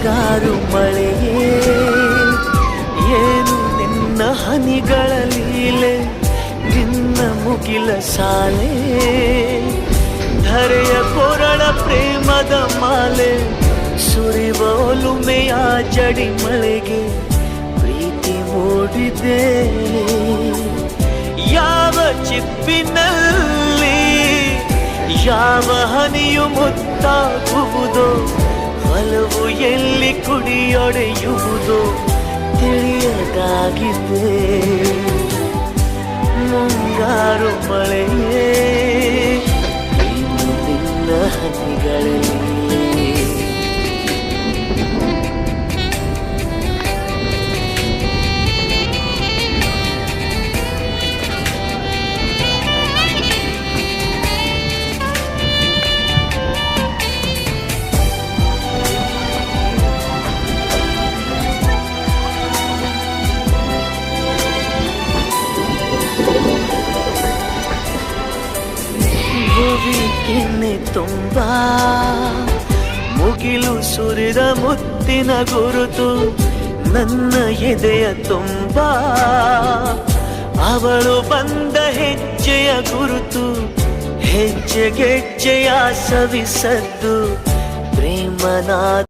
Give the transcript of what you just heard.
ಮುಂಗಾರು ಮಳೆಯೇ ಏನು ನಿನ್ನ ಹನಿಗಳ ಲೀಲೆ, ನಿನ್ನ ಮುಗಿಲ ಸಾಲೆ ಧರೆಯ ಕೊರಳ ಪ್ರೇಮದ ಮಾಲೆ, ಸುರಿವ ಒಲುಮೆಯ ಜಡಿ ಮಳೆಗೆ ಪ್ರೀತಿ ಮೂಡಿದೆ. ಯಾವ ಚಿಪ್ಪಿನಲ್ಲಿ ಯಾವ ಹನಿಯು ಮುತ್ತಾಗುವುದೋ, ಒಲವು ಎಲ್ಲಿ ಕುಡಿಯೊಡೆಯುವುದೋ ತಿಳಿಯದಾಗಿದೆ. ಮುಂಗಾರು ಮಳೆಯೇ ನಿನ್ನ ಹನಿಗಳಲ್ಲಿ. ಕೆನ್ನೆ ತುಂಬ ಮುಗಿಲು ಸುರಿದ ಮುತ್ತಿನ ಗುರುತು, ನನ್ನ ಎದೆಯ ತುಂಬ ಅವಳು ಬಂದ ಹೆಜ್ಜೆಯ ಗುರುತು, ಹೆಜ್ಜೆಗೆಜ್ಜೆಯ ಸವಿಸದ್ದು ಪ್ರೇಮನಾದ